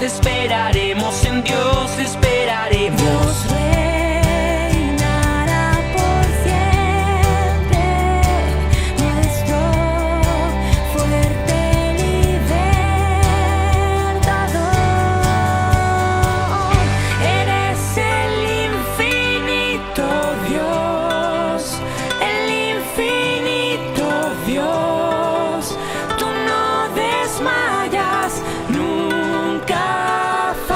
esperaremos, en Dios esperaremos. Dios reinará por siempre, nuestro fuerte libertador. Eres el infinito Dios, el infinito Dios. Tú no desmayas, nunca fallas.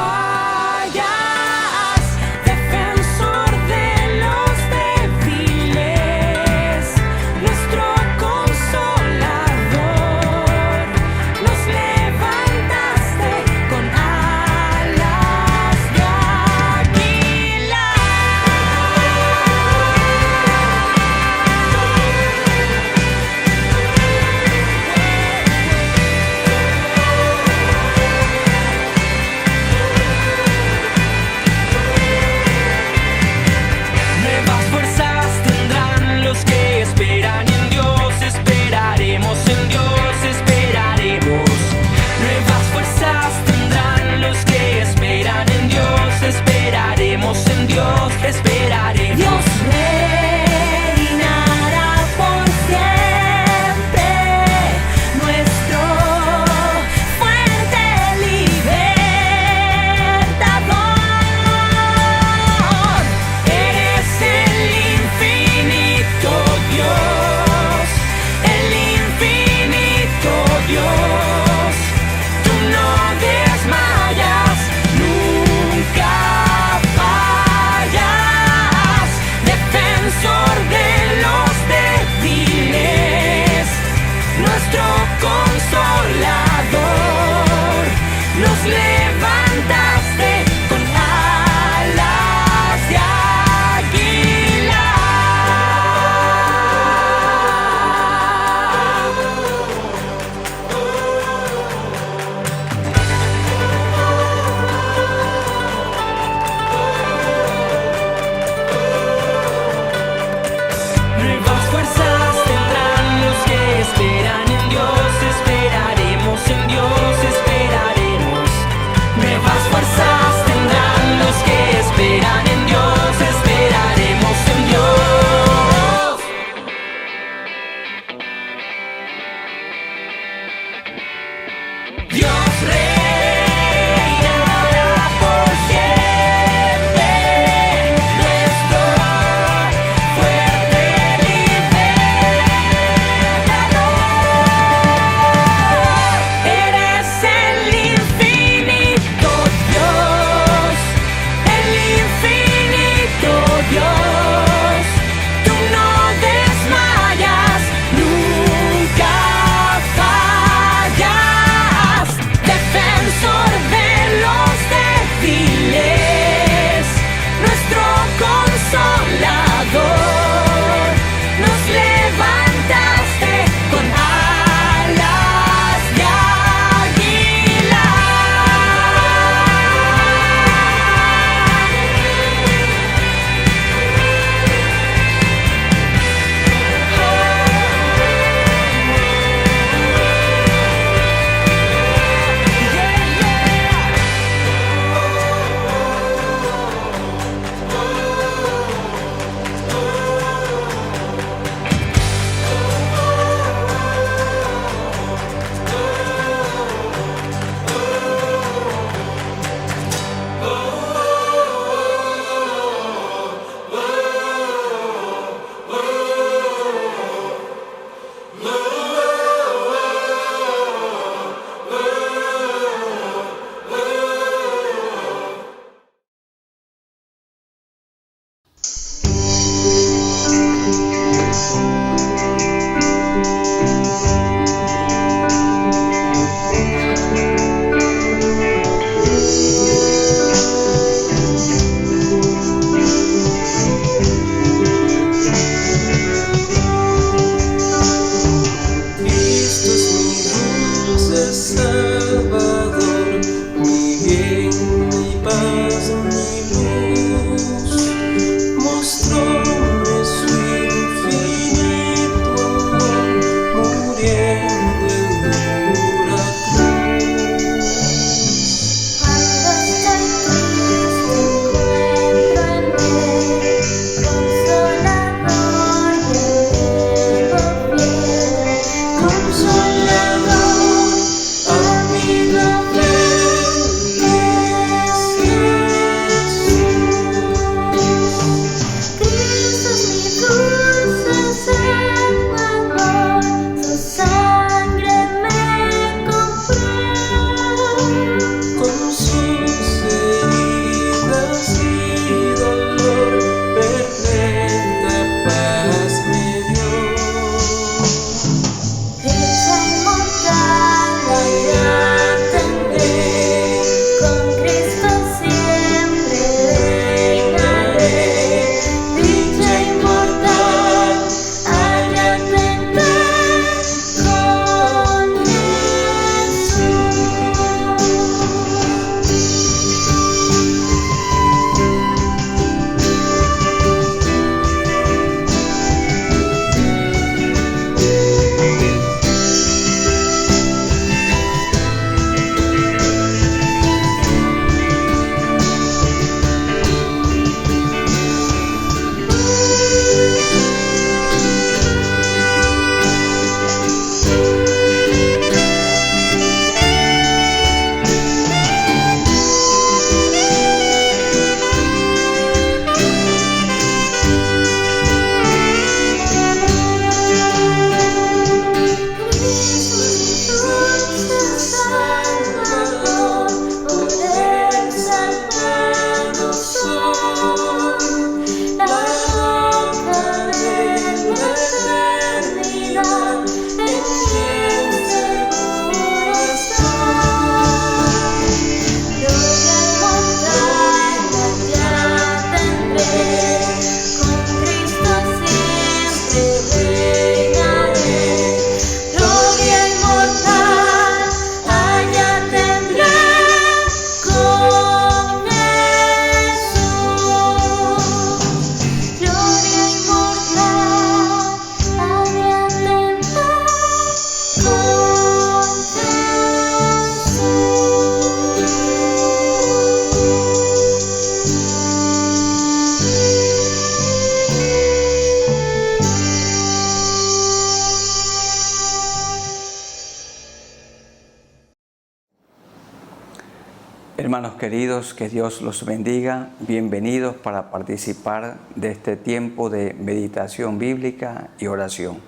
Hermanos queridos, que Dios los bendiga. Bienvenidos para participar de este tiempo de meditación bíblica y oración.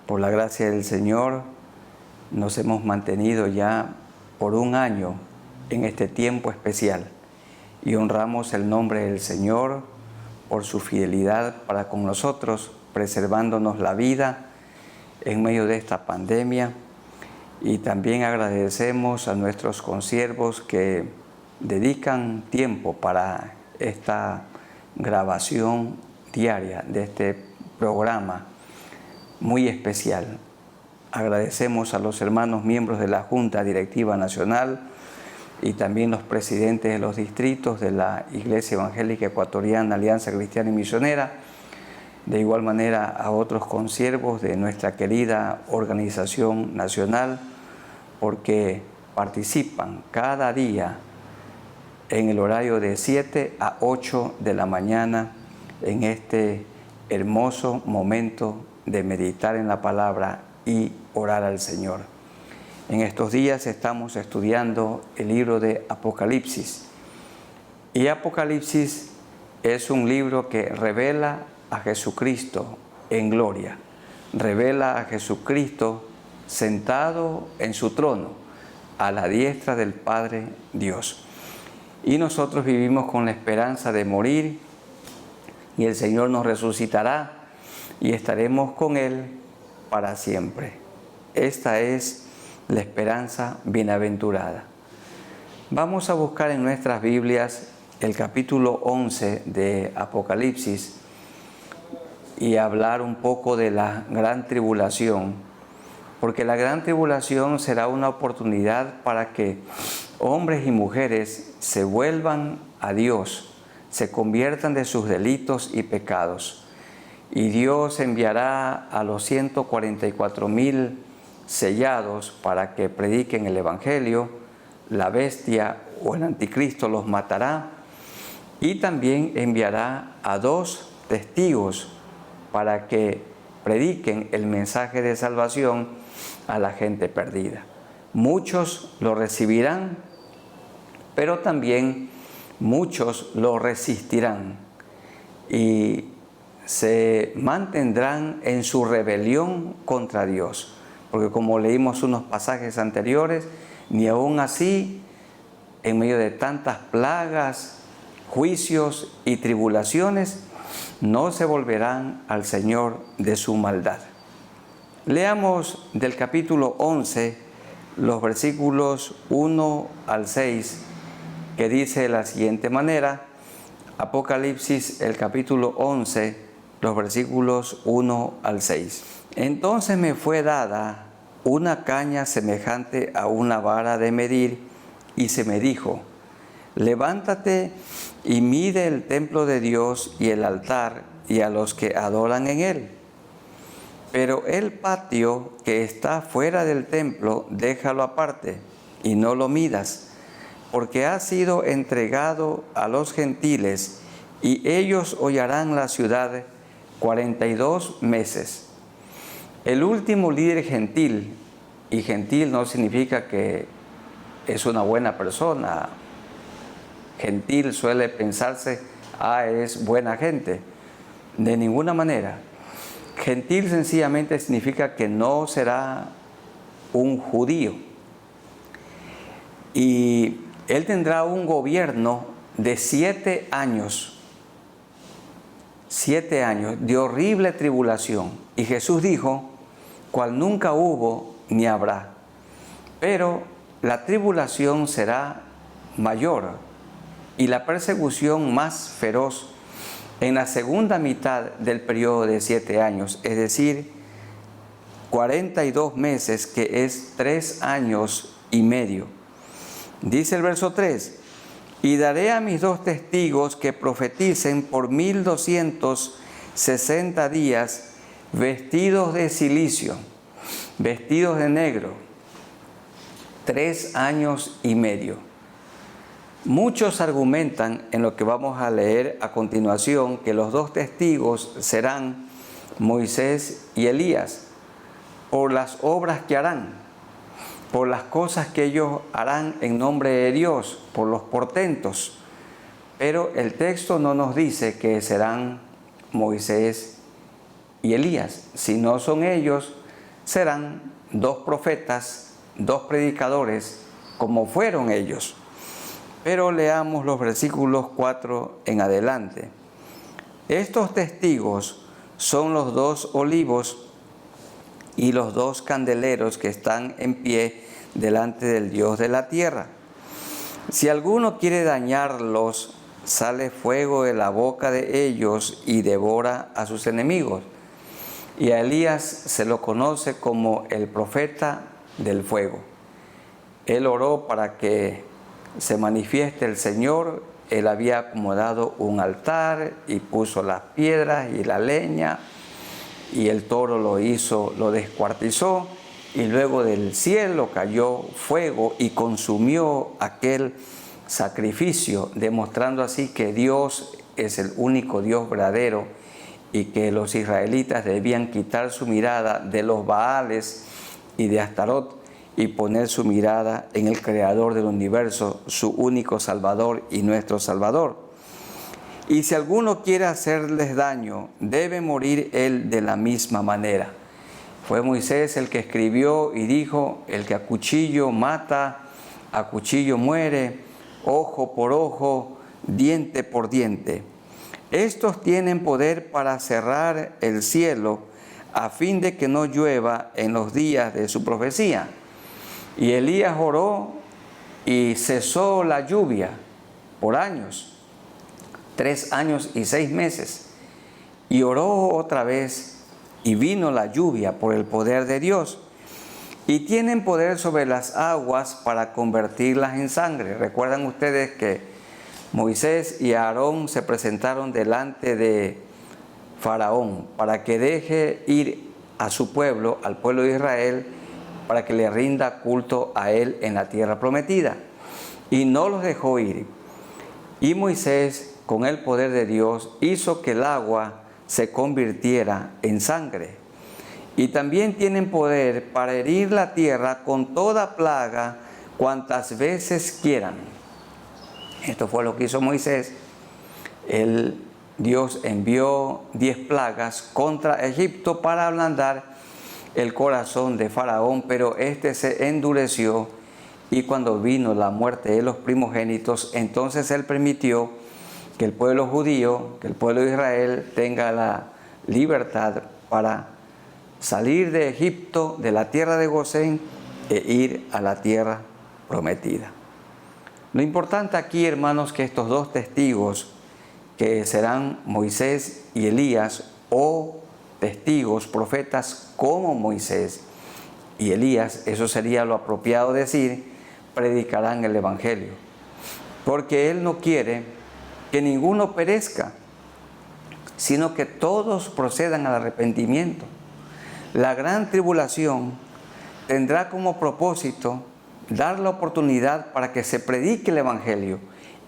Por la gracia del Señor, nos hemos mantenido ya por un año en este tiempo especial y honramos el nombre del Señor por su fidelidad para con nosotros, preservándonos la vida en medio de esta pandemia. Y también agradecemos a nuestros consiervos que dedican tiempo para esta grabación diaria de este programa muy especial. Agradecemos a los hermanos miembros de la Junta Directiva Nacional y también los presidentes de los distritos de la Iglesia Evangélica Ecuatoriana, Alianza Cristiana y Misionera. De igual manera a otros consiervos de nuestra querida organización nacional, porque participan cada día en el horario de 7 a 8 de la mañana en este hermoso momento de meditar en la palabra y orar al Señor. En estos días estamos estudiando el libro de Apocalipsis. Y Apocalipsis es un libro que revela a Jesucristo en gloria, revela a Jesucristo sentado en su trono, a la diestra del Padre Dios. Y nosotros vivimos con la esperanza de morir y el Señor nos resucitará y estaremos con Él para siempre. Esta es la esperanza bienaventurada. Vamos a buscar en nuestras Biblias el capítulo 11 de Apocalipsis y hablar un poco de la gran tribulación, porque la gran tribulación será una oportunidad para que hombres y mujeres se vuelvan a Dios, se conviertan de sus delitos y pecados. Y Dios enviará a los 144,000 sellados para que prediquen el Evangelio. La bestia o el anticristo los matará y también enviará a 2 testigos para que prediquen el mensaje de salvación a la gente perdida. Muchos lo recibirán, pero también muchos lo resistirán y se mantendrán en su rebelión contra Dios. Porque como leímos unos pasajes anteriores, ni aún así, en medio de tantas plagas, juicios y tribulaciones, no se volverán al Señor de su maldad. Leamos del capítulo 11 los versículos 1 al 6, que dice de la siguiente manera. Apocalipsis, el capítulo 11, los versículos 1 al 6. Entonces me fue dada una caña semejante a una vara de medir, y se me dijo: levántate y mide el templo de Dios y el altar y a los que adoran en él. Pero el patio que está fuera del templo, déjalo aparte y no lo midas, porque ha sido entregado a los gentiles y ellos hollarán la ciudad 42 meses. El último líder gentil, y gentil no significa que es una buena persona. Gentil suele pensarse, es buena gente. De ninguna manera. Gentil sencillamente significa que no será un judío. Y él tendrá un gobierno de 7 años. 7 años de horrible tribulación. Y Jesús dijo: cual nunca hubo ni habrá. Pero la tribulación será mayor y la persecución más feroz en la segunda mitad del periodo de 7 años, es decir, 42 meses, que es 3 años y medio. Dice el verso 3: y daré a mis 2 testigos que profeticen por 1260 días, vestidos de cilicio, vestidos de negro, 3 años y medio. Muchos argumentan en lo que vamos a leer a continuación que los 2 testigos serán Moisés y Elías por las obras que harán. por las cosas que ellos harán en nombre de Dios, por los portentos. Pero el texto no nos dice que serán Moisés y Elías. Si no son ellos, serán 2 profetas, 2 predicadores, como fueron ellos. Pero leamos los versículos 4 en adelante. Estos testigos son los 2 olivos y los 2 candeleros que están en pie delante del Dios de la tierra. Si alguno quiere dañarlos, sale fuego de la boca de ellos y devora a sus enemigos. Y a Elías se lo conoce como el profeta del fuego. Él oró para que se manifieste el Señor. Él había acomodado un altar y puso las piedras y la leña, y el toro lo descuartizó, y luego del cielo cayó fuego y consumió aquel sacrificio, demostrando así que Dios es el único Dios verdadero y que los israelitas debían quitar su mirada de los Baales y de Astarot y poner su mirada en el Creador del universo, su único Salvador y nuestro Salvador. Y si alguno quiere hacerles daño, debe morir él de la misma manera. Fue Moisés el que escribió y dijo: el que a cuchillo mata, a cuchillo muere, ojo por ojo, diente por diente. Estos tienen poder para cerrar el cielo a fin de que no llueva en los días de su profecía. Y Elías oró y cesó la lluvia por años, 3 años y 6 meses. Y oró otra vez y vino la lluvia por el poder de Dios. Y tienen poder sobre las aguas para convertirlas en sangre. Recuerdan ustedes que Moisés y Aarón se presentaron delante de Faraón para que deje ir a su pueblo, al pueblo de Israel, para que le rinda culto a él en la tierra prometida. Y no los dejó ir. Y Moisés, con el poder de Dios, hizo que el agua se convirtiera en sangre. Y también tienen poder para herir la tierra con toda plaga cuantas veces quieran. Esto fue lo que hizo Moisés. Dios envió 10 plagas contra Egipto para ablandar el corazón de Faraón, pero este se endureció, y cuando vino la muerte de los primogénitos, entonces él permitió que el pueblo judío, que el pueblo de Israel tenga la libertad para salir de Egipto, de la tierra de Gosén, e ir a la tierra prometida. Lo importante aquí, hermanos, que estos 2 testigos, que serán Moisés y Elías, o testigos, profetas como Moisés y Elías, eso sería lo apropiado decir, predicarán el Evangelio. Porque Él no quiere que ninguno perezca, sino que todos procedan al arrepentimiento. La gran tribulación tendrá como propósito dar la oportunidad para que se predique el Evangelio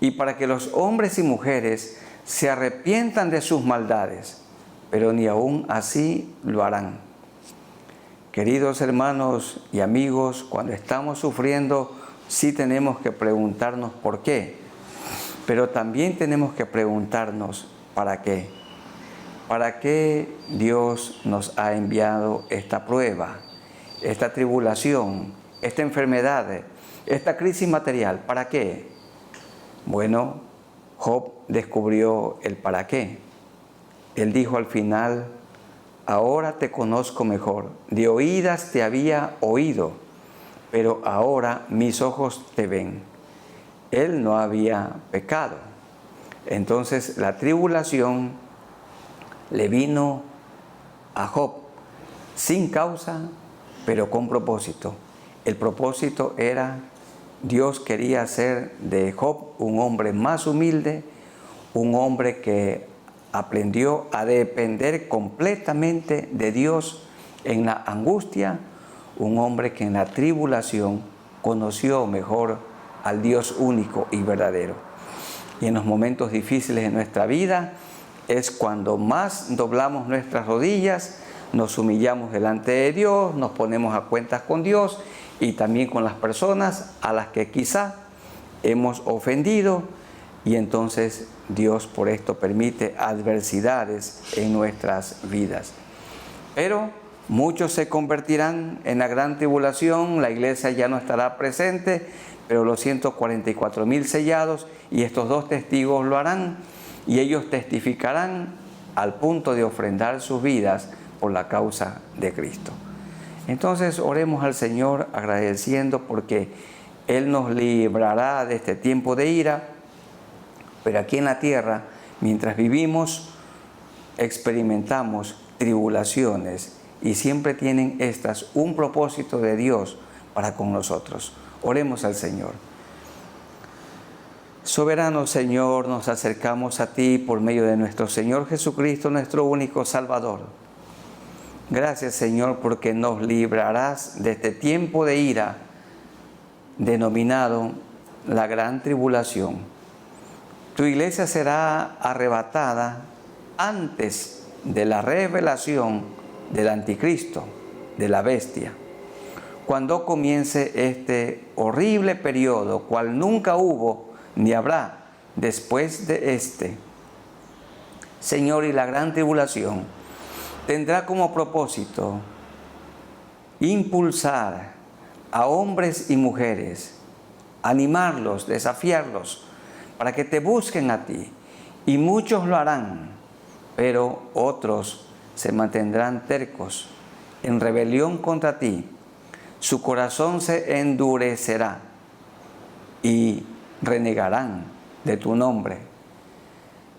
y para que los hombres y mujeres se arrepientan de sus maldades, pero ni aún así lo harán. Queridos hermanos y amigos, cuando estamos sufriendo, sí tenemos que preguntarnos por qué, pero también tenemos que preguntarnos para qué. ¿Para qué Dios nos ha enviado esta prueba, esta tribulación, esta enfermedad, esta crisis material? ¿Para qué? Bueno, Job descubrió el para qué. Él dijo al final: ahora te conozco mejor, de oídas te había oído, pero ahora mis ojos te ven. Él no había pecado. Entonces la tribulación le vino a Job sin causa, pero con propósito. El propósito era, Dios quería hacer de Job un hombre más humilde, un hombre que aprendió a depender completamente de Dios en la angustia, un hombre que en la tribulación conoció mejor al Dios único y verdadero. Y en los momentos difíciles de nuestra vida es cuando más doblamos nuestras rodillas, nos humillamos delante de Dios, nos ponemos a cuentas con Dios y también con las personas a las que quizá hemos ofendido, y entonces Dios por esto permite adversidades en nuestras vidas. Pero muchos se convertirán en la gran tribulación, la iglesia ya no estará presente, pero los 144,000 sellados, y estos 2 testigos lo harán, y ellos testificarán al punto de ofrendar sus vidas por la causa de Cristo. Entonces oremos al Señor agradeciendo porque Él nos librará de este tiempo de ira, pero aquí en la tierra, mientras vivimos, experimentamos tribulaciones y siempre tienen estas un propósito de Dios para con nosotros. Oremos al Señor. Soberano Señor, nos acercamos a ti por medio de nuestro Señor Jesucristo, nuestro único Salvador. Gracias, Señor, porque nos librarás de este tiempo de ira denominado la gran tribulación. Tu iglesia será arrebatada antes de la revelación del anticristo, de la bestia, cuando comience este horrible periodo, cual nunca hubo ni habrá después de este. Señor, y la gran tribulación tendrá como propósito impulsar a hombres y mujeres, animarlos, desafiarlos, para que te busquen a ti. Y muchos lo harán, pero otros se mantendrán tercos, en rebelión contra ti. Su corazón se endurecerá y renegarán de tu nombre.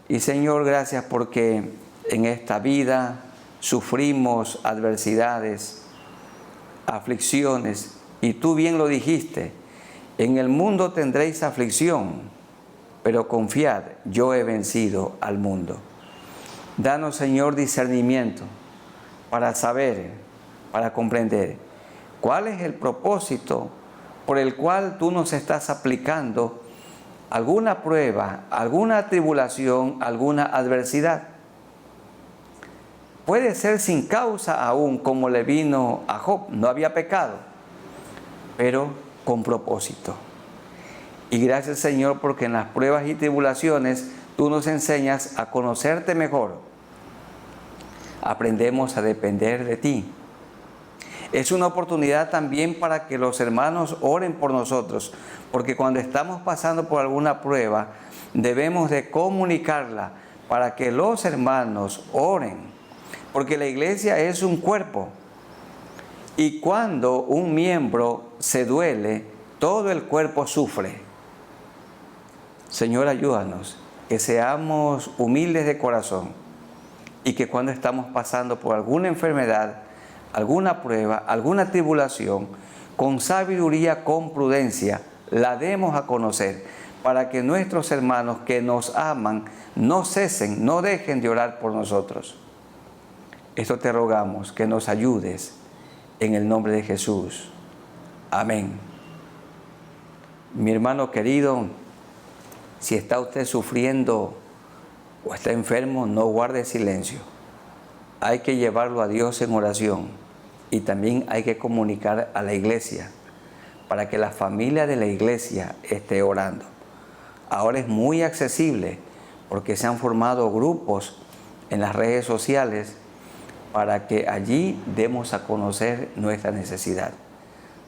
Y Señor, gracias porque en esta vida sufrimos adversidades, aflicciones, y tú bien lo dijiste, en el mundo tendréis aflicción, pero confiad, yo he vencido al mundo. Danos, Señor, discernimiento para saber, para comprender cuál es el propósito por el cual tú nos estás aplicando alguna prueba, alguna tribulación, alguna adversidad. Puede ser sin causa aún, como le vino a Job, no había pecado, pero con propósito. Y gracias, Señor, porque en las pruebas y tribulaciones tú nos enseñas a conocerte mejor. Aprendemos a depender de ti. Es una oportunidad también para que los hermanos oren por nosotros, porque cuando estamos pasando por alguna prueba, debemos de comunicarla para que los hermanos oren, porque la iglesia es un cuerpo. Y cuando un miembro se duele, todo el cuerpo sufre. Señor, ayúdanos, que seamos humildes de corazón y que cuando estamos pasando por alguna enfermedad, alguna prueba, alguna tribulación, con sabiduría, con prudencia, la demos a conocer para que nuestros hermanos que nos aman no cesen, no dejen de orar por nosotros. Esto te rogamos, que nos ayudes en el nombre de Jesús. Amén. Mi hermano querido, si está usted sufriendo o está enfermo, no guarde silencio. Hay que llevarlo a Dios en oración y también hay que comunicar a la iglesia para que la familia de la iglesia esté orando. Ahora es muy accesible porque se han formado grupos en las redes sociales para que allí demos a conocer nuestra necesidad.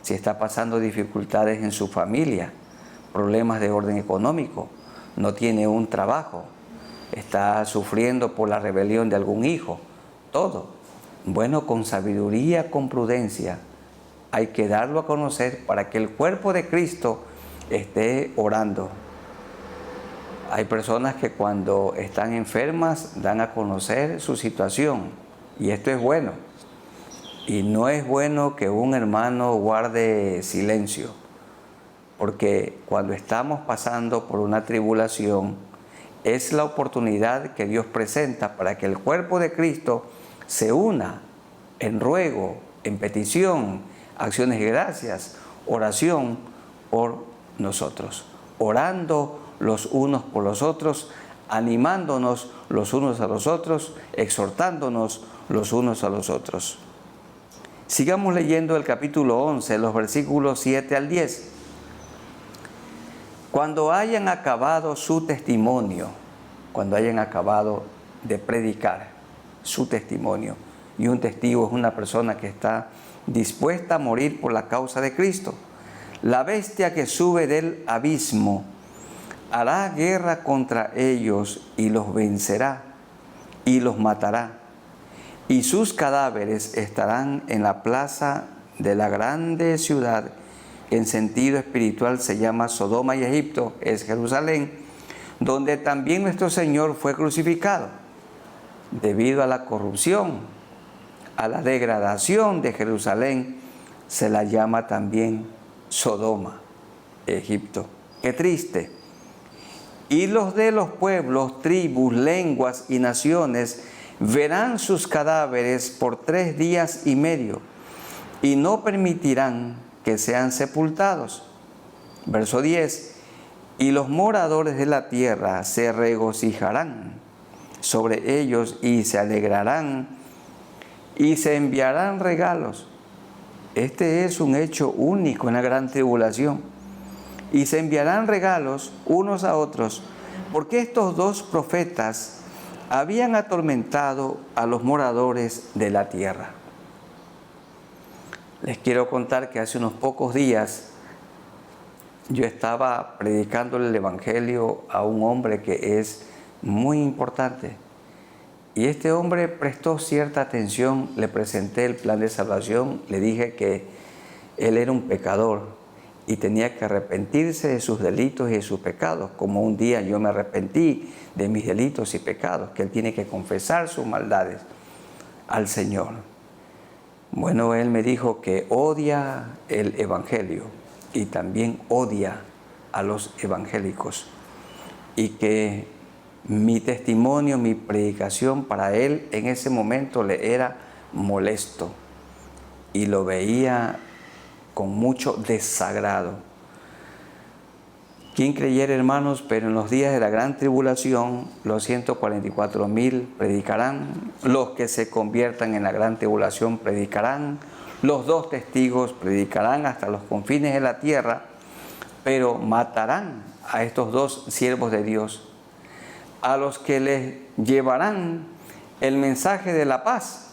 Si está pasando dificultades en su familia, problemas de orden económico, no tiene un trabajo, está sufriendo por la rebelión de algún hijo, todo. Bueno, con sabiduría, con prudencia, hay que darlo a conocer para que el cuerpo de Cristo esté orando. Hay personas que cuando están enfermas dan a conocer su situación y esto es bueno. Y no es bueno que un hermano guarde silencio, porque cuando estamos pasando por una tribulación es la oportunidad que Dios presenta para que el cuerpo de Cristo se una en ruego, en petición, acciones de gracias, oración por nosotros, orando los unos por los otros, animándonos los unos a los otros, exhortándonos los unos a los otros. Sigamos leyendo el capítulo 11, los versículos 7 al 10. Cuando hayan acabado su testimonio, cuando hayan acabado de predicar su testimonio, y un testigo es una persona que está dispuesta a morir por la causa de Cristo, la bestia que sube del abismo hará guerra contra ellos y los vencerá y los matará. Y sus cadáveres estarán en la plaza de la grande ciudad, que en sentido espiritual se llama Sodoma y Egipto, es Jerusalén, donde también nuestro Señor fue crucificado. Debido a la corrupción, a la degradación de Jerusalén, se la llama también Sodoma, Egipto. ¡Qué triste! Y los de los pueblos, tribus, lenguas y naciones verán sus cadáveres por 3 días y medio y no permitirán que sean sepultados. Verso 10. Y los moradores de la tierra se regocijarán sobre ellos y se alegrarán y se enviarán regalos. Este es un hecho único en la gran tribulación. Y se enviarán regalos unos a otros, porque estos 2 profetas habían atormentado a los moradores de la tierra. Les quiero contar que hace unos pocos días yo estaba predicándole el Evangelio a un hombre que es muy importante. Y este hombre prestó cierta atención, le presenté el plan de salvación, le dije que él era un pecador y tenía que arrepentirse de sus delitos y de sus pecados, como un día yo me arrepentí de mis delitos y pecados, que él tiene que confesar sus maldades al Señor. Bueno, él me dijo que odia el Evangelio y también odia a los evangélicos, y que mi testimonio, mi predicación para él en ese momento le era molesto y lo veía con mucho desagrado. ¿Quién creyera, hermanos? Pero en los días de la gran tribulación, los 144,000 predicarán, los que se conviertan en la gran tribulación predicarán, los 2 testigos predicarán hasta los confines de la tierra, pero matarán a estos 2 siervos de Dios, a los que les llevarán el mensaje de la paz,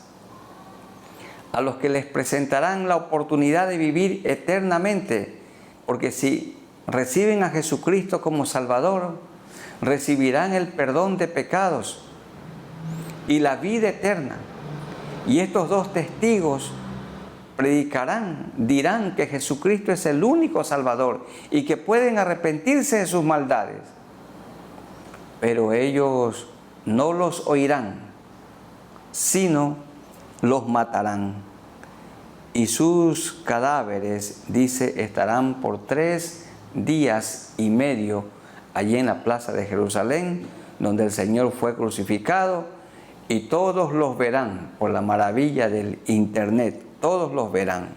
a los que les presentarán la oportunidad de vivir eternamente, porque si reciben a Jesucristo como Salvador, recibirán el perdón de pecados y la vida eterna. Y estos 2 testigos predicarán, dirán que Jesucristo es el único Salvador y que pueden arrepentirse de sus maldades. Pero ellos no los oirán, sino los matarán. Y sus cadáveres, dice, estarán por 3 días y medio allí en la plaza de Jerusalén, donde el Señor fue crucificado, y todos los verán por la maravilla del internet, todos los verán.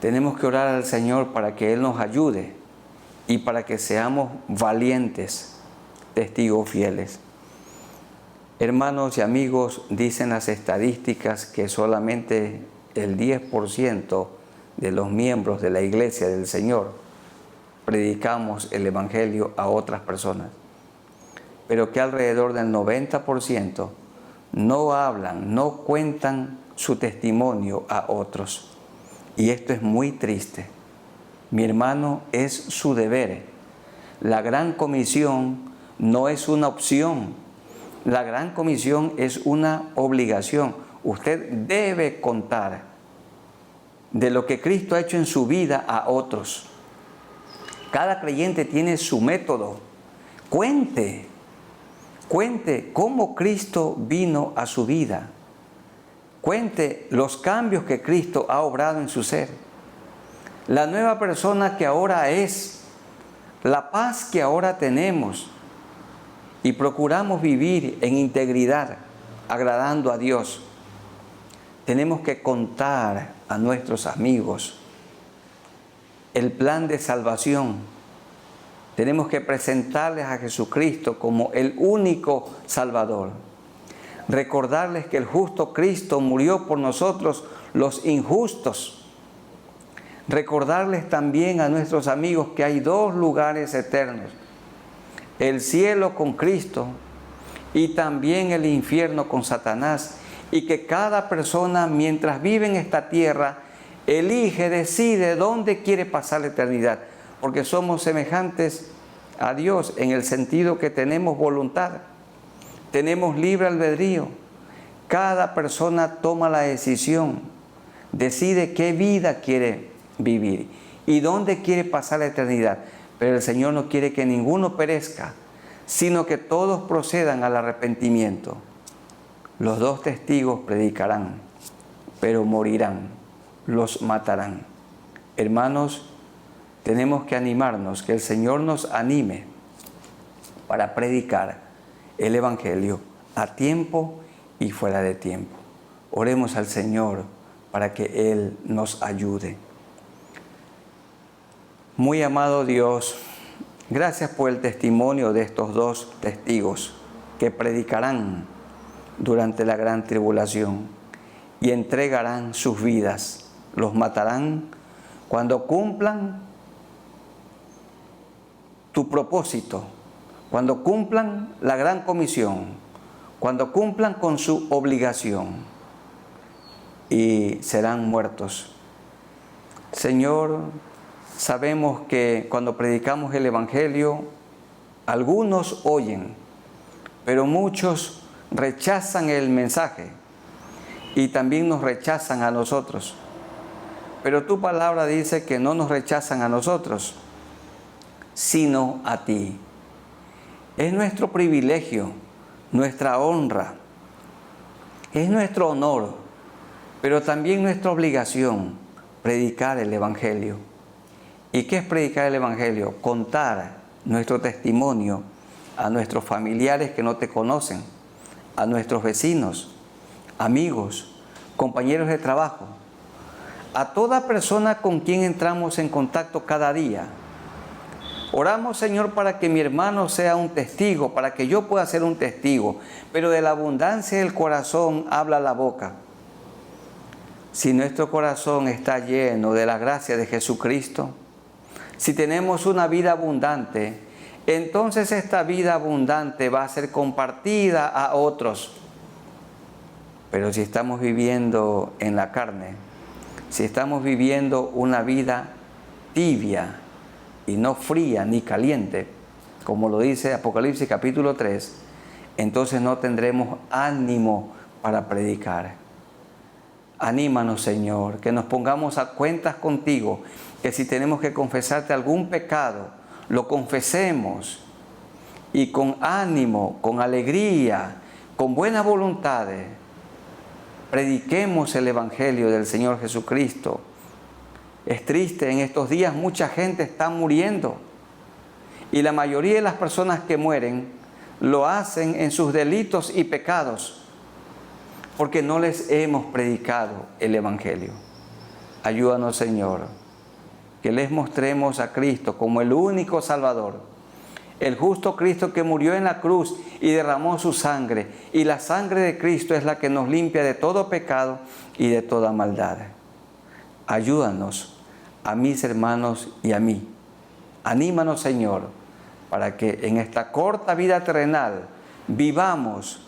Tenemos que orar al Señor para que Él nos ayude y para que seamos valientes, testigos fieles. Hermanos y amigos, dicen las estadísticas que solamente el 10% de los miembros de la Iglesia del Señor predicamos el Evangelio a otras personas, pero que alrededor del 90% no hablan, no cuentan su testimonio a otros. Y esto es muy triste. Mi hermano, es su deber. La gran comisión no es una opción. La gran comisión es una obligación. Usted debe contar de lo que Cristo ha hecho en su vida a otros. Cada creyente tiene su método. Cuente cómo Cristo vino a su vida. Cuente los cambios que Cristo ha obrado en su ser. La nueva persona que ahora es, la paz que ahora tenemos. Y procuramos vivir en integridad, agradando a Dios. Tenemos que contar a nuestros amigos el plan de salvación. Tenemos que presentarles a Jesucristo como el único Salvador. Recordarles que el justo Cristo murió por nosotros los injustos. Recordarles también a nuestros amigos que hay dos lugares eternos: el cielo con Cristo y también el infierno con Satanás, y que cada persona mientras vive en esta tierra elige, decide dónde quiere pasar la eternidad, porque somos semejantes a Dios en el sentido que tenemos voluntad, tenemos libre albedrío. Cada persona toma la decisión, decide qué vida quiere vivir y dónde quiere pasar la eternidad. Pero el Señor no quiere que ninguno perezca, sino que todos procedan al arrepentimiento. Los dos testigos predicarán, pero morirán, los matarán. Hermanos, tenemos que animarnos, que el Señor nos anime para predicar el Evangelio a tiempo y fuera de tiempo. Oremos al Señor para que Él nos ayude. Muy amado Dios, gracias por el testimonio de estos dos testigos que predicarán durante la gran tribulación y entregarán sus vidas. Los matarán cuando cumplan tu propósito, cuando cumplan la gran comisión, cuando cumplan con su obligación, y serán muertos. Señor, sabemos que cuando predicamos el Evangelio, algunos oyen, pero muchos rechazan el mensaje y también nos rechazan a nosotros. Pero tu palabra dice que no nos rechazan a nosotros, sino a ti. Es nuestro privilegio, nuestra honra, es nuestro honor, pero también nuestra obligación predicar el Evangelio. ¿Y qué es predicar el Evangelio? Contar nuestro testimonio a nuestros familiares que no te conocen, a nuestros vecinos, amigos, compañeros de trabajo, a toda persona con quien entramos en contacto cada día. Oramos, Señor, para que mi hermano sea un testigo, para que yo pueda ser un testigo, pero de la abundancia del corazón habla la boca. Si nuestro corazón está lleno de la gracia de Jesucristo, si tenemos una vida abundante, entonces esta vida abundante va a ser compartida a otros. Pero si estamos viviendo en la carne, si estamos viviendo una vida tibia y no fría ni caliente, como lo dice Apocalipsis capítulo 3, entonces no tendremos ánimo para predicar. Anímanos, Señor, que nos pongamos a cuentas contigo, que si tenemos que confesarte algún pecado, lo confesemos y con ánimo, con alegría, con buena voluntad, prediquemos el Evangelio del Señor Jesucristo. Es triste, en estos días mucha gente está muriendo y la mayoría de las personas que mueren lo hacen en sus delitos y pecados porque no les hemos predicado el Evangelio. Ayúdanos, Señor, que les mostremos a Cristo como el único Salvador, el justo Cristo que murió en la cruz y derramó su sangre, y la sangre de Cristo es la que nos limpia de todo pecado y de toda maldad. Ayúdanos a mis hermanos y a mí. Anímanos, Señor, para que en esta corta vida terrenal vivamos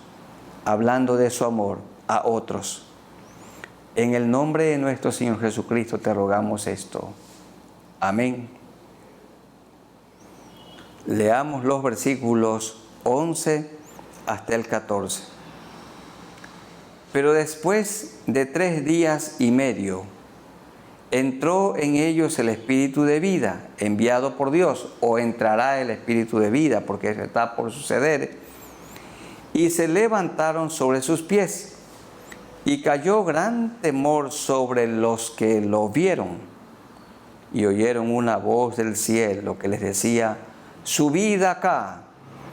hablando de su amor a otros. En el nombre de nuestro Señor Jesucristo te rogamos esto. Amén. Leamos los versículos 11 hasta el 14. Pero después de 3 días y medio, entró en ellos el Espíritu de vida, enviado por Dios, o entrará el Espíritu de vida, porque está por suceder, y se levantaron sobre sus pies, y cayó gran temor sobre los que lo vieron, y oyeron una voz del cielo que les decía: subid acá,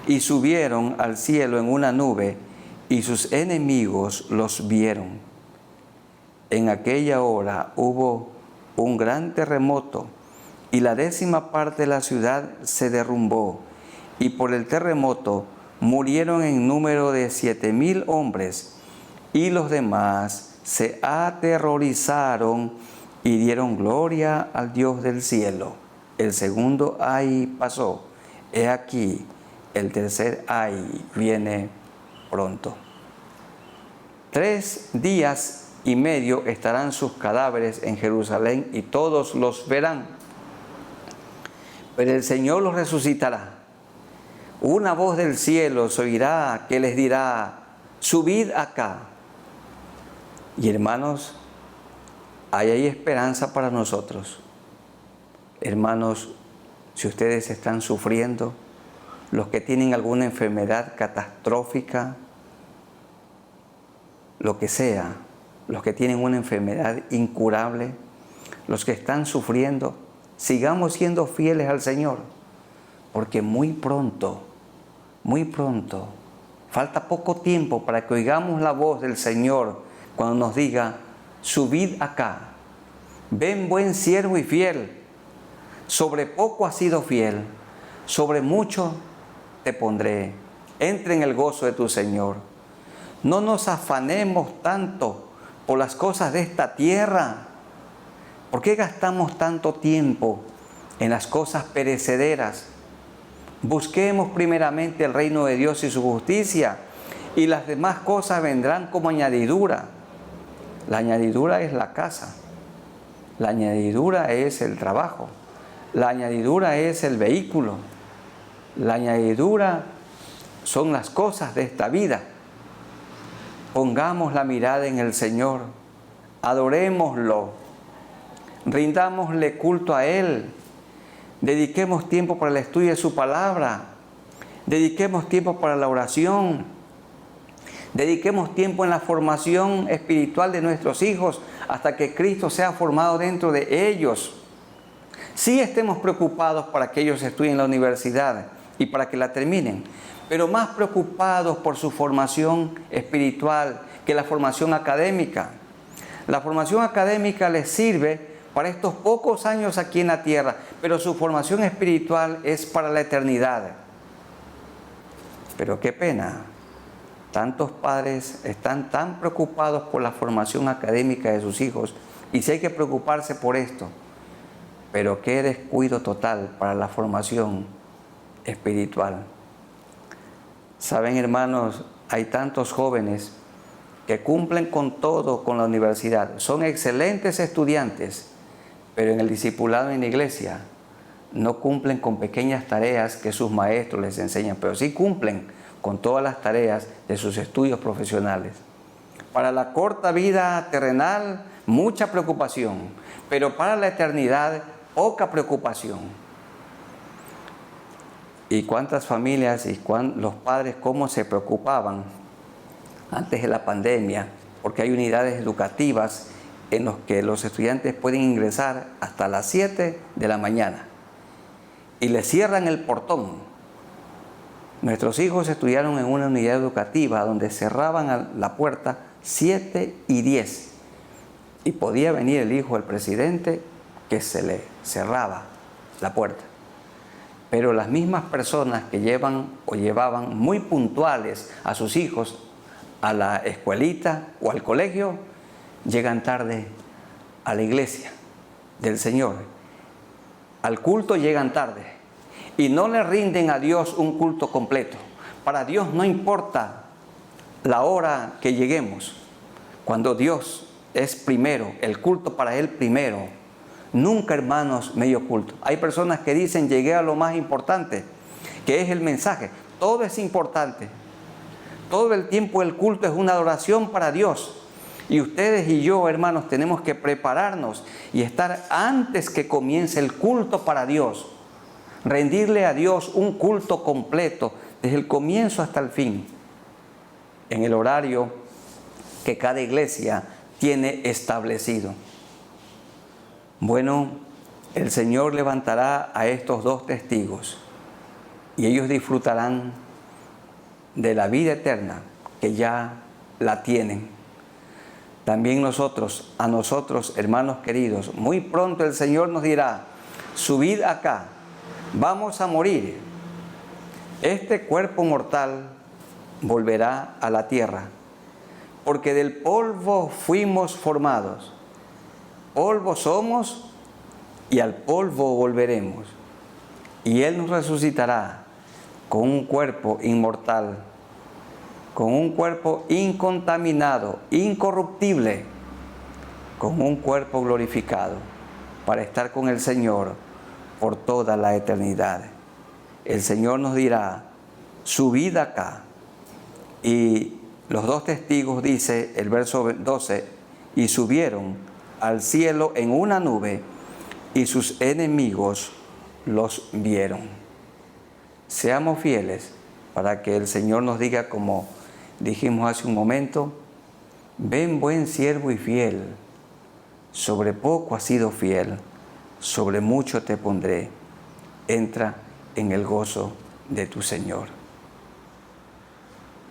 y subieron al cielo en una nube, y sus enemigos los vieron. En aquella hora hubo un gran terremoto, y la 10ª parte de la ciudad se derrumbó, y por el terremoto murieron en número de 7,000 hombres, y los demás se aterrorizaron y dieron gloria al Dios del cielo. El segundo ay pasó. He aquí, el tercer ay viene pronto. 3 días y medio estarán sus cadáveres en Jerusalén y todos los verán. Pero el Señor los resucitará. Una voz del cielo se oirá que les dirá: subid acá. Y hermanos, ahí hay esperanza para nosotros. Hermanos, si ustedes están sufriendo, los que tienen alguna enfermedad catastrófica, lo que sea, los que tienen una enfermedad incurable, los que están sufriendo, sigamos siendo fieles al Señor, porque muy pronto, falta poco tiempo para que oigamos la voz del Señor cuando nos diga: subid acá, ven buen siervo y fiel, sobre poco has sido fiel, sobre mucho te pondré, entra en el gozo de tu Señor. No nos afanemos tanto por las cosas de esta tierra. ¿Por qué gastamos tanto tiempo en las cosas perecederas? Busquemos primeramente el reino de Dios y su justicia, y las demás cosas vendrán como añadidura. La añadidura es la casa, la añadidura es el trabajo, la añadidura es el vehículo, la añadidura son las cosas de esta vida. Pongamos la mirada en el Señor, adorémoslo, rindámosle culto a Él, dediquemos tiempo para el estudio de su palabra, dediquemos tiempo para la oración, dediquemos tiempo en la formación espiritual de nuestros hijos hasta que Cristo sea formado dentro de ellos. Sí estemos preocupados para que ellos estudien la universidad y para que la terminen, pero más preocupados por su formación espiritual que la formación académica. La formación académica les sirve para estos pocos años aquí en la tierra, pero su formación espiritual es para la eternidad. Pero qué pena, tantos padres están tan preocupados por la formación académica de sus hijos, y sí hay que preocuparse por esto, pero qué descuido total para la formación espiritual. Saben, hermanos, hay tantos jóvenes que cumplen con todo con la universidad, son excelentes estudiantes, pero en el discipulado en la iglesia no cumplen con pequeñas tareas que sus maestros les enseñan, pero sí cumplen con todas las tareas de sus estudios profesionales. Para la corta vida terrenal, mucha preocupación, pero para la eternidad, poca preocupación. Y cuántas familias y los padres cómo se preocupaban antes de la pandemia, porque hay unidades educativas en las que los estudiantes pueden ingresar hasta las 7 de la mañana y les cierran el portón. Nuestros hijos estudiaron en una unidad educativa donde cerraban la puerta 7:10 y podía venir el hijo del presidente que se le cerraba la puerta. Pero las mismas personas que llevaban muy puntuales a sus hijos a la escuelita o al colegio, llegan tarde a la iglesia del Señor. Al culto llegan tarde y no le rinden a Dios un culto completo. Para Dios no importa la hora que lleguemos. Cuando Dios es primero, el culto para Él primero. Nunca, hermanos, medio culto. Hay personas que dicen: llegué a lo más importante, que es el mensaje. Todo es importante. Todo el tiempo el culto es una adoración para Dios. Y ustedes y yo, hermanos, tenemos que prepararnos y estar antes que comience el culto para Dios. Rendirle a Dios un culto completo, desde el comienzo hasta el fin, en el horario que cada iglesia tiene establecido. Bueno, el Señor levantará a estos 2 testigos y ellos disfrutarán de la vida eterna que ya la tienen. También a nosotros, hermanos queridos, muy pronto el Señor nos dirá: subid acá, vamos a morir. este cuerpo mortal volverá a la tierra, porque del polvo fuimos formados, polvo somos y al polvo volveremos. Y Él nos resucitará con un cuerpo inmortal, con un cuerpo incontaminado, incorruptible, con un cuerpo glorificado, para estar con el Señor por toda la eternidad. El Señor nos dirá, subid acá. Y los dos testigos, dice el verso 12, y subieron al cielo en una nube, y sus enemigos los vieron. Seamos fieles para que el Señor nos diga, como dijimos hace un momento, ven buen siervo y fiel, sobre poco has sido fiel, sobre mucho te pondré, entra en el gozo de tu Señor.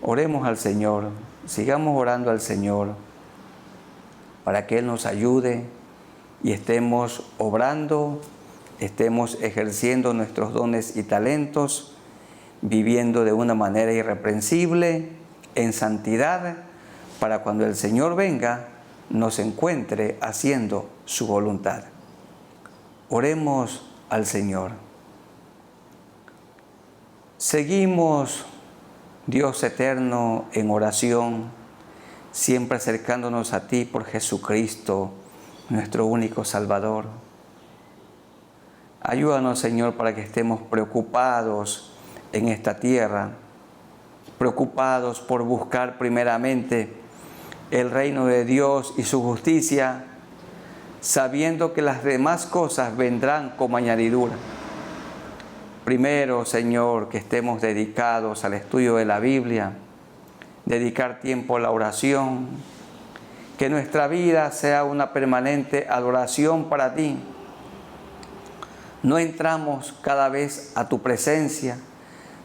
Oremos al Señor, sigamos orando al Señor para que Él nos ayude y estemos obrando, estemos ejerciendo nuestros dones y talentos, viviendo de una manera irreprensible, en santidad, para cuando el Señor venga, nos encuentre haciendo su voluntad. Oremos al Señor. Seguimos, Dios eterno, en oración, siempre acercándonos a ti por Jesucristo, nuestro único Salvador. Ayúdanos, Señor, para que estemos preocupados en esta tierra, preocupados por buscar primeramente el reino de Dios y su justicia, sabiendo que las demás cosas vendrán como añadidura. Primero, Señor, que estemos dedicados al estudio de la Biblia, dedicar tiempo a la oración, que nuestra vida sea una permanente adoración para ti. No entramos cada vez a tu presencia,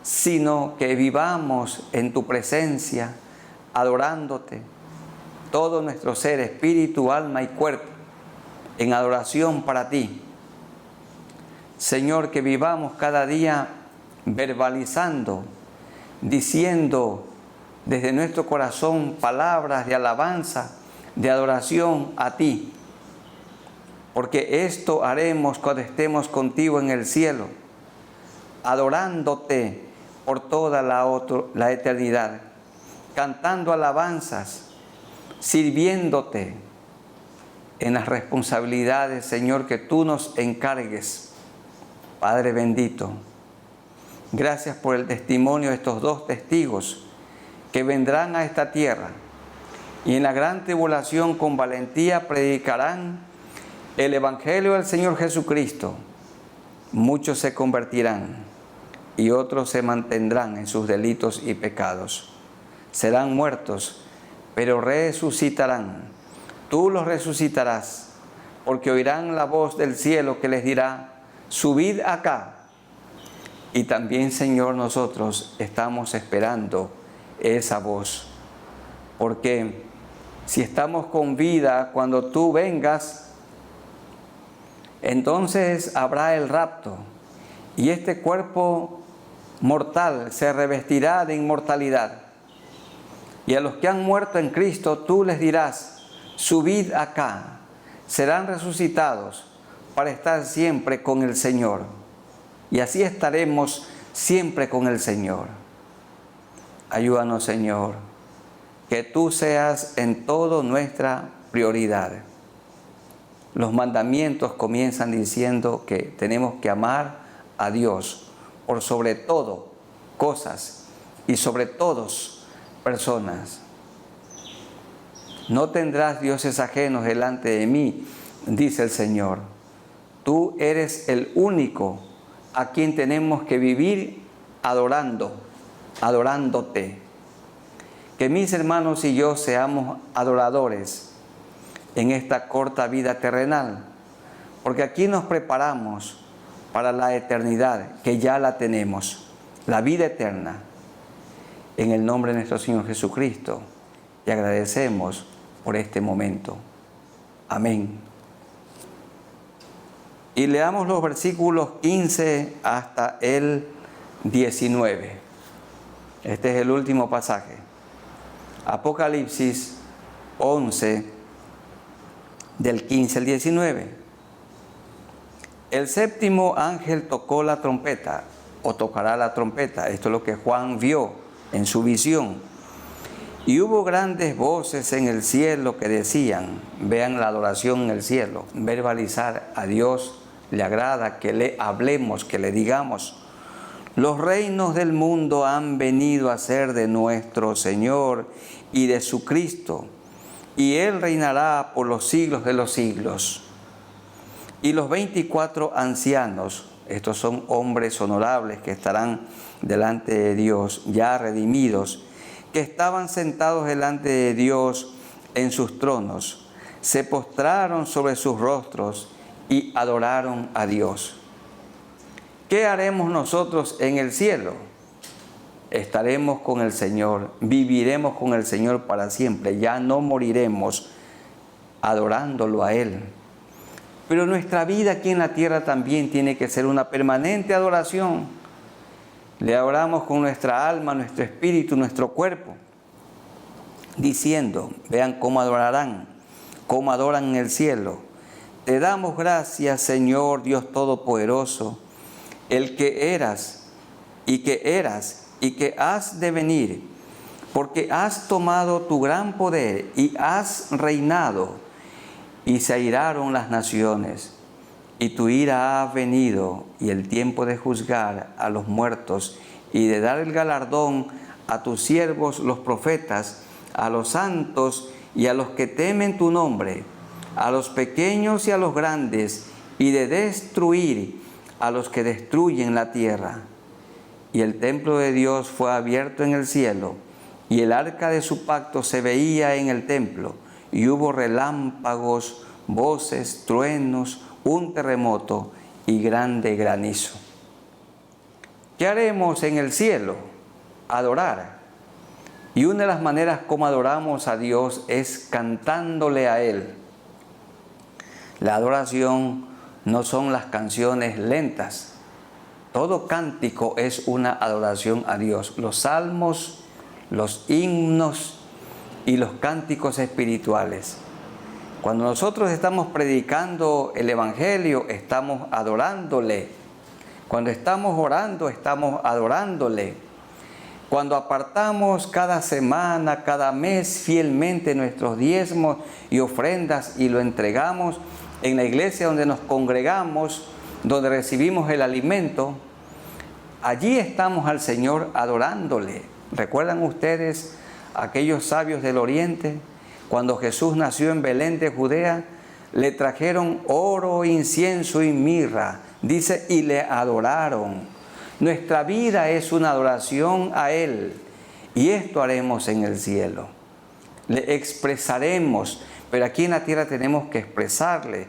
sino que vivamos en tu presencia, adorándote, todo nuestro ser, espíritu, alma y cuerpo, en adoración para ti. Señor, que vivamos cada día verbalizando, diciendo desde nuestro corazón palabras de alabanza, de adoración a ti, porque esto haremos cuando estemos contigo en el cielo, adorándote por toda la eternidad, cantando alabanzas, sirviéndote en las responsabilidades, Señor, que tú nos encargues. Padre bendito, gracias por el testimonio de estos dos testigos que vendrán a esta tierra y en la gran tribulación con valentía predicarán el Evangelio del Señor Jesucristo. Muchos se convertirán y otros se mantendrán en sus delitos y pecados. Serán muertos, pero resucitarán. Tú los resucitarás, porque oirán la voz del cielo que les dirá, subid acá. Y también, Señor, nosotros estamos esperando esa voz, porque si estamos con vida cuando tú vengas, entonces habrá el rapto y este cuerpo mortal se revestirá de inmortalidad. Y a los que han muerto en Cristo tú les dirás, subid acá, serán resucitados para estar siempre con el Señor. Y así estaremos siempre con el Señor. Ayúdanos, Señor, que tú seas en todo nuestra prioridad. Los mandamientos comienzan diciendo que tenemos que amar a Dios por sobre todo cosas y sobre todos personas. No tendrás dioses ajenos delante de mí, dice el Señor. Tú eres el único a quien tenemos que vivir adorándote. Que mis hermanos y yo seamos adoradores en esta corta vida terrenal, porque aquí nos preparamos para la eternidad, que ya la tenemos, la vida eterna. En el nombre de nuestro Señor Jesucristo, y agradecemos por este momento. Amén. Y leamos los versículos 15 hasta el 19. Este es el último pasaje. Apocalipsis 11, del 15 al 19. El séptimo ángel tocó la trompeta, o tocará la trompeta. Esto es lo que Juan vio en su visión. Y hubo grandes voces en el cielo que decían, vean la adoración en el cielo, verbalizar a Dios le agrada que le hablemos, que le digamos, los reinos del mundo han venido a ser de nuestro Señor y de su Cristo, y Él reinará por los siglos de los siglos. Y los 24 ancianos, estos son hombres honorables que estarán delante de Dios, ya redimidos, que estaban sentados delante de Dios en sus tronos, se postraron sobre sus rostros y adoraron a Dios. ¿Qué haremos nosotros en el cielo? Estaremos con el Señor, viviremos con el Señor para siempre, ya no moriremos adorándolo a Él. Pero nuestra vida aquí en la tierra también tiene que ser una permanente adoración. Le adoramos con nuestra alma, nuestro espíritu, nuestro cuerpo, diciendo, vean cómo adorarán, cómo adoran en el cielo. Te damos gracias, Señor Dios Todopoderoso, el que eras y que has de venir, porque has tomado tu gran poder y has reinado, y se airaron las naciones. Y tu ira ha venido, y el tiempo de juzgar a los muertos y de dar el galardón a tus siervos los profetas, a los santos y a los que temen tu nombre, a los pequeños y a los grandes, y de destruir a los que destruyen la tierra. Y el templo de Dios fue abierto en el cielo, y el arca de su pacto se veía en el templo, y hubo relámpagos, voces, truenos, un terremoto y grande granizo. ¿Qué haremos en el cielo? Adorar. Y una de las maneras como adoramos a Dios es cantándole a Él. La adoración no son las canciones lentas. Todo cántico es una adoración a Dios. Los salmos, los himnos y los cánticos espirituales. Cuando nosotros estamos predicando el Evangelio, estamos adorándole. Cuando estamos orando, estamos adorándole. Cuando apartamos cada semana, cada mes fielmente nuestros diezmos y ofrendas y lo entregamos en la iglesia donde nos congregamos, donde recibimos el alimento, allí estamos al Señor adorándole. ¿Recuerdan ustedes aquellos sabios del Oriente? Cuando Jesús nació en Belén de Judea, le trajeron oro, incienso y mirra. Dice, y le adoraron. Nuestra vida es una adoración a Él. Y esto haremos en el cielo. Le expresaremos, pero aquí en la tierra tenemos que expresarle.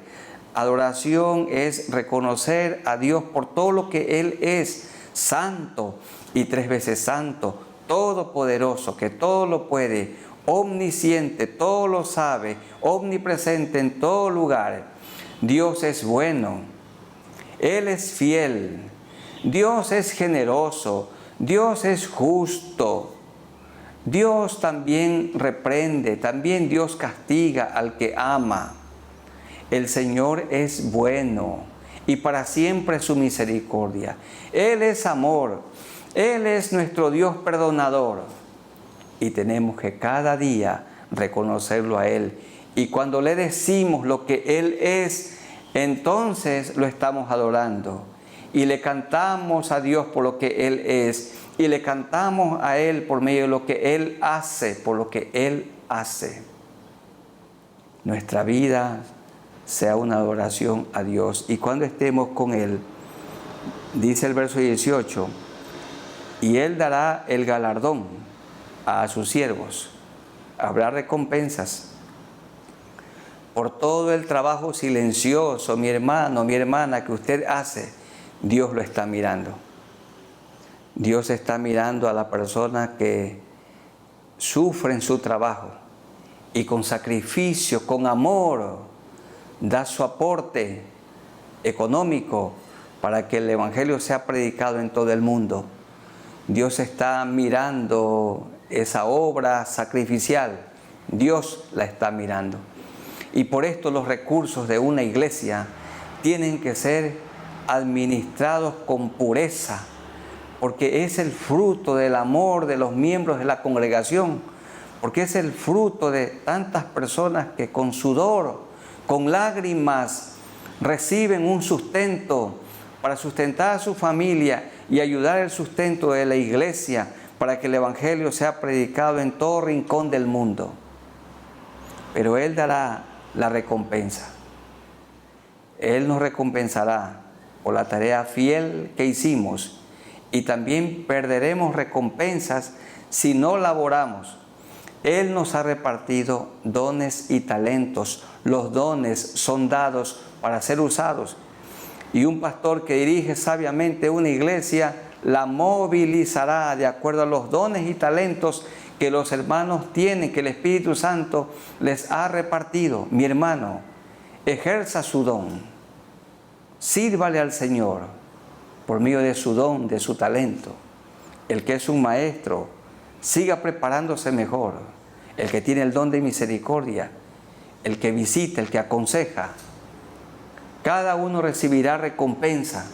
Adoración es reconocer a Dios por todo lo que Él es, santo y 3 veces santo, todopoderoso, que todo lo puede, omnisciente, todo lo sabe, omnipresente en todo lugar. Dios es bueno, Él es fiel, Dios es generoso, Dios es justo. Dios también reprende, también Dios castiga al que ama. El Señor es bueno y para siempre su misericordia. Él es amor, Él es nuestro Dios perdonador. Y tenemos que cada día reconocerlo a Él. Y cuando le decimos lo que Él es, entonces lo estamos adorando. Y le cantamos a Dios por lo que Él es. Y le cantamos a Él por medio de lo que Él hace, por lo que Él hace. Nuestra vida sea una adoración a Dios. Y cuando estemos con Él, dice el verso 18, y Él dará el galardón a sus siervos. Habrá recompensas por todo el trabajo silencioso, mi hermano, mi hermana, que usted hace. Dios lo está mirando. Dios está mirando a la persona que sufre en su trabajo y con sacrificio, con amor, da su aporte económico para que el Evangelio sea predicado en todo el mundo. Dios está mirando esa obra sacrificial. Dios la está mirando. Y por esto los recursos de una iglesia tienen que ser administrados con pureza, porque es el fruto del amor de los miembros de la congregación, porque es el fruto de tantas personas que con sudor, con lágrimas, reciben un sustento para sustentar a su familia y ayudar el sustento de la iglesia para que el Evangelio sea predicado en todo rincón del mundo. Pero Él dará la recompensa. Él nos recompensará por la tarea fiel que hicimos, y también perderemos recompensas si no laboramos. Él nos ha repartido dones y talentos. Los dones son dados para ser usados. Y un pastor que dirige sabiamente una iglesia la movilizará de acuerdo a los dones y talentos que los hermanos tienen, que el Espíritu Santo les ha repartido. Mi hermano, ejerza su don. Sírvale al Señor por medio de su don, de su talento. El que es un maestro, siga preparándose mejor. El que tiene el don de misericordia, el que visita, el que aconseja. Cada uno recibirá recompensa.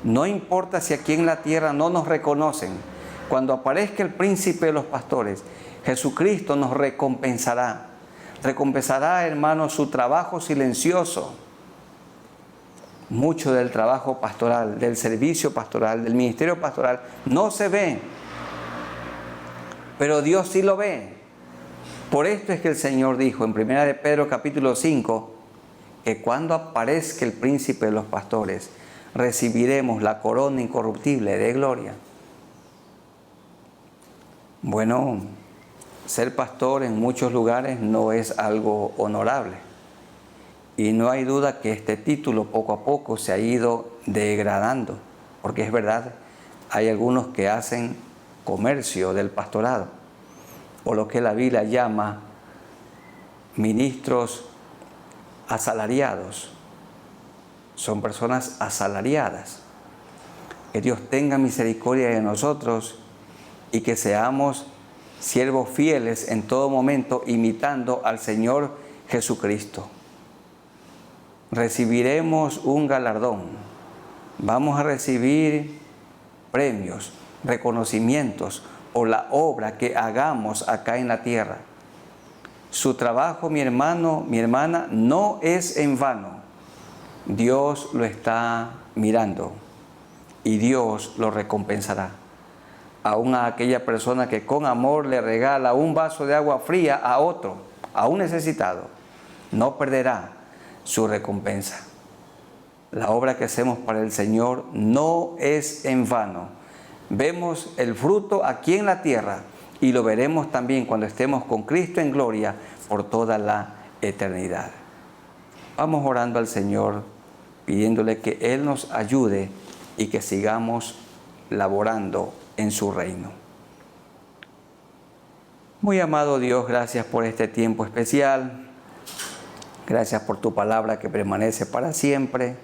No importa si aquí en la tierra no nos reconocen. Cuando aparezca el príncipe de los pastores, Jesucristo nos recompensará. Recompensará, hermanos, su trabajo silencioso. Mucho del trabajo pastoral, del servicio pastoral, del ministerio pastoral, no se ve. Pero Dios sí lo ve. Por esto es que el Señor dijo en 1 de Pedro capítulo 5, que cuando aparezca el príncipe de los pastores, recibiremos la corona incorruptible de gloria. Bueno, ser pastor en muchos lugares no es algo honorable. Y no hay duda que este título poco a poco se ha ido degradando, porque es verdad, hay algunos que hacen comercio del pastorado, o lo que la Biblia llama ministros asalariados. Son personas asalariadas. Que Dios tenga misericordia de nosotros y que seamos siervos fieles en todo momento, imitando al Señor Jesucristo. Recibiremos un galardón. Vamos a recibir premios, reconocimientos por la obra que hagamos acá en la tierra. Su trabajo, mi hermano, mi hermana, no es en vano. Dios lo está mirando y Dios lo recompensará. Aún a aquella persona que con amor le regala un vaso de agua fría a otro, a un necesitado, no perderá su recompensa. La obra que hacemos para el Señor no es en vano. Vemos el fruto aquí en la tierra y lo veremos también cuando estemos con Cristo en gloria por toda la eternidad. Vamos orando al Señor, pidiéndole que Él nos ayude y que sigamos laborando en su reino. Muy amado Dios, gracias por este tiempo especial. Gracias por tu palabra que permanece para siempre.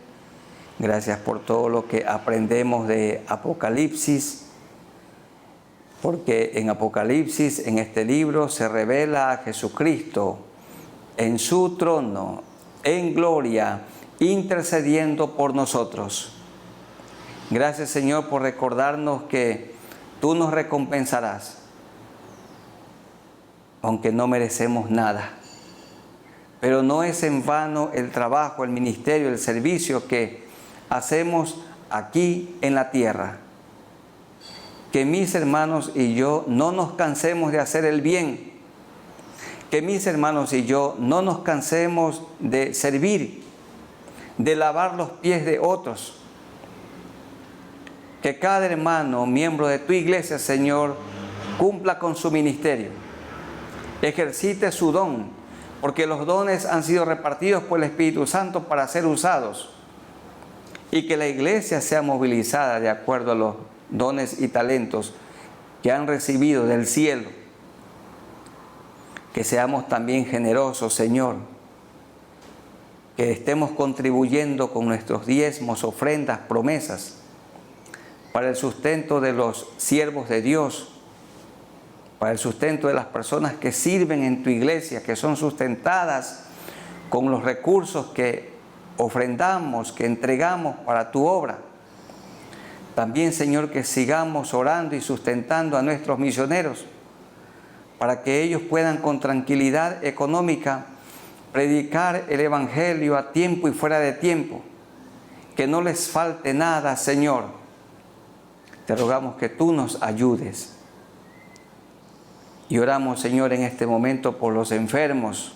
Gracias por todo lo que aprendemos de Apocalipsis, porque en Apocalipsis, en este libro, se revela a Jesucristo en su trono, en gloria, intercediendo por nosotros. Gracias, Señor, por recordarnos que tú nos recompensarás, aunque no merecemos nada. Pero no es en vano el trabajo, el ministerio, el servicio que hacemos aquí en la tierra. Que mis hermanos y yo no nos cansemos de hacer el bien. Que mis hermanos y yo no nos cansemos de servir, de lavar los pies de otros. Que cada hermano, miembro de tu iglesia, Señor, cumpla con su ministerio. Ejercite su don, porque los dones han sido repartidos por el Espíritu Santo para ser usados. Y que la iglesia sea movilizada de acuerdo a los dones y talentos que han recibido del cielo. Que seamos también generosos, Señor. Que estemos contribuyendo con nuestros diezmos, ofrendas, promesas, para el sustento de los siervos de Dios, para el sustento de las personas que sirven en tu iglesia, que son sustentadas con los recursos que ofrendamos, que entregamos para tu obra. También, Señor, que sigamos orando y sustentando a nuestros misioneros para que ellos puedan con tranquilidad económica predicar el Evangelio a tiempo y fuera de tiempo. Que no les falte nada, Señor. Te rogamos que tú nos ayudes. Y oramos, Señor, en este momento por los enfermos,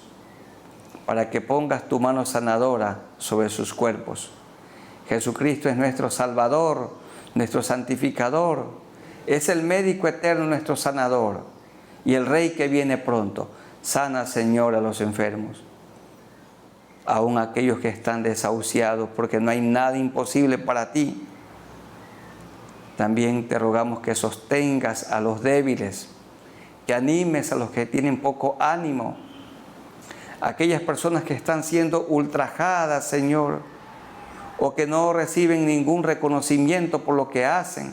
para que pongas tu mano sanadora sobre sus cuerpos. Jesucristo es nuestro Salvador, nuestro santificador, es el médico eterno, nuestro sanador, y el Rey que viene pronto. Sana, Señor, a los enfermos, aún aquellos que están desahuciados, porque no hay nada imposible para ti. También te rogamos que sostengas a los débiles, que animes a los que tienen poco ánimo, aquellas personas que están siendo ultrajadas, Señor, o que no reciben ningún reconocimiento por lo que hacen,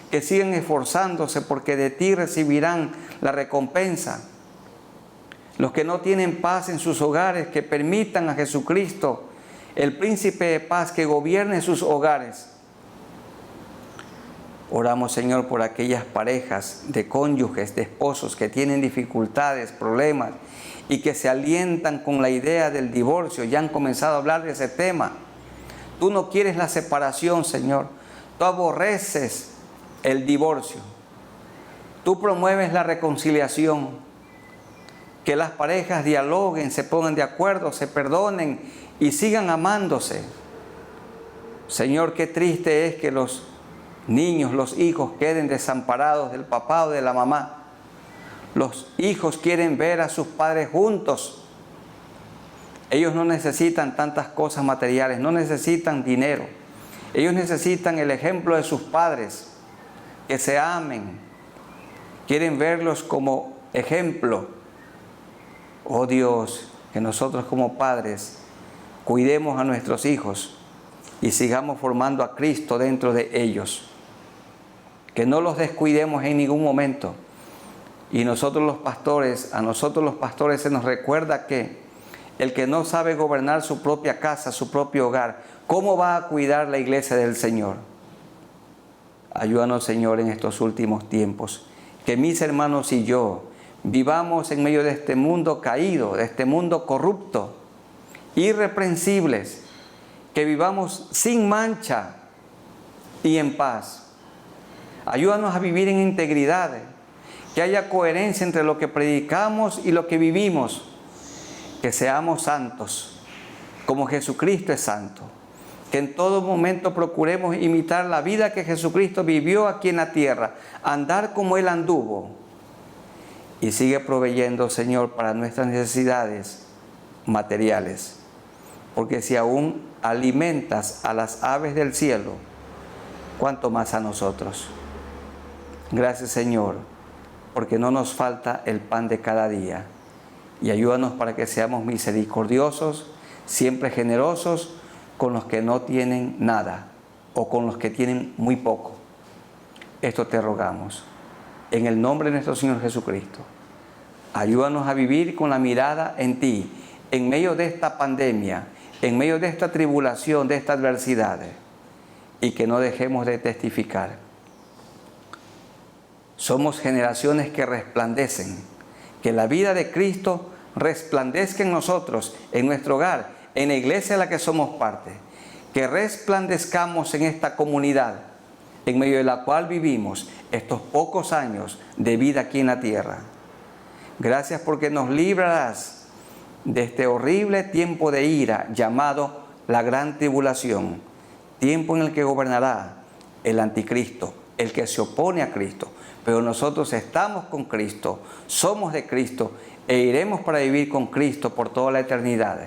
que sigan esforzándose porque de ti recibirán la recompensa. Los que no tienen paz en sus hogares, que permitan a Jesucristo, el príncipe de paz, que gobierne sus hogares. Oramos, Señor, por aquellas parejas de cónyuges, de esposos que tienen dificultades, problemas y que se alientan con la idea del divorcio. Ya han comenzado a hablar de ese tema. Tú no quieres la separación, Señor. Tú aborreces el divorcio. Tú promueves la reconciliación. Que las parejas dialoguen, se pongan de acuerdo, se perdonen y sigan amándose. Señor, qué triste es que los niños, los hijos queden desamparados del papá o de la mamá. Los hijos quieren ver a sus padres juntos. Ellos no necesitan tantas cosas materiales, no necesitan dinero. Ellos necesitan el ejemplo de sus padres, que se amen. Quieren verlos como ejemplo. Oh Dios, que nosotros como padres cuidemos a nuestros hijos y sigamos formando a Cristo dentro de ellos. Que no los descuidemos en ningún momento. Y nosotros los pastores, a nosotros los pastores se nos recuerda que el que no sabe gobernar su propia casa, su propio hogar, ¿cómo va a cuidar la iglesia del Señor? Ayúdanos, Señor, en estos últimos tiempos, que mis hermanos y yo vivamos en medio de este mundo caído, de este mundo corrupto, irreprensibles, que vivamos sin mancha y en paz. Ayúdanos a vivir en integridad, que haya coherencia entre lo que predicamos y lo que vivimos, que seamos santos, como Jesucristo es santo, que en todo momento procuremos imitar la vida que Jesucristo vivió aquí en la tierra, andar como Él anduvo, y sigue proveyendo, Señor, para nuestras necesidades materiales, porque si aún alimentas a las aves del cielo, ¿cuánto más a nosotros? Gracias, Señor, porque no nos falta el pan de cada día. Y ayúdanos para que seamos misericordiosos, siempre generosos con los que no tienen nada o con los que tienen muy poco. Esto te rogamos. En el nombre de nuestro Señor Jesucristo. Ayúdanos a vivir con la mirada en ti, en medio de esta pandemia, en medio de esta tribulación, de esta adversidad, y que no dejemos de testificar. Somos generaciones que resplandecen, que la vida de Cristo resplandezca en nosotros, en nuestro hogar, en la iglesia de la que somos parte, que resplandezcamos en esta comunidad, en medio de la cual vivimos estos pocos años de vida aquí en la tierra. Gracias porque nos librarás de este horrible tiempo de ira llamado la gran tribulación, tiempo en el que gobernará el anticristo, el que se opone a Cristo. Pero nosotros estamos con Cristo, somos de Cristo e iremos para vivir con Cristo por toda la eternidad.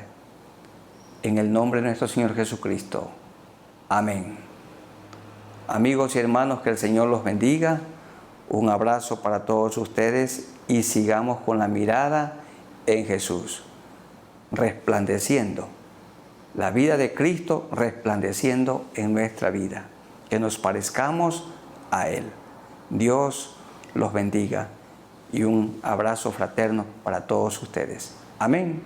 En el nombre de nuestro Señor Jesucristo. Amén. Amigos y hermanos, que el Señor los bendiga. Un abrazo para todos ustedes y sigamos con la mirada en Jesús, resplandeciendo. La vida de Cristo resplandeciendo en nuestra vida. Que nos parezcamos a Él. Dios los bendiga y un abrazo fraterno para todos ustedes. Amén.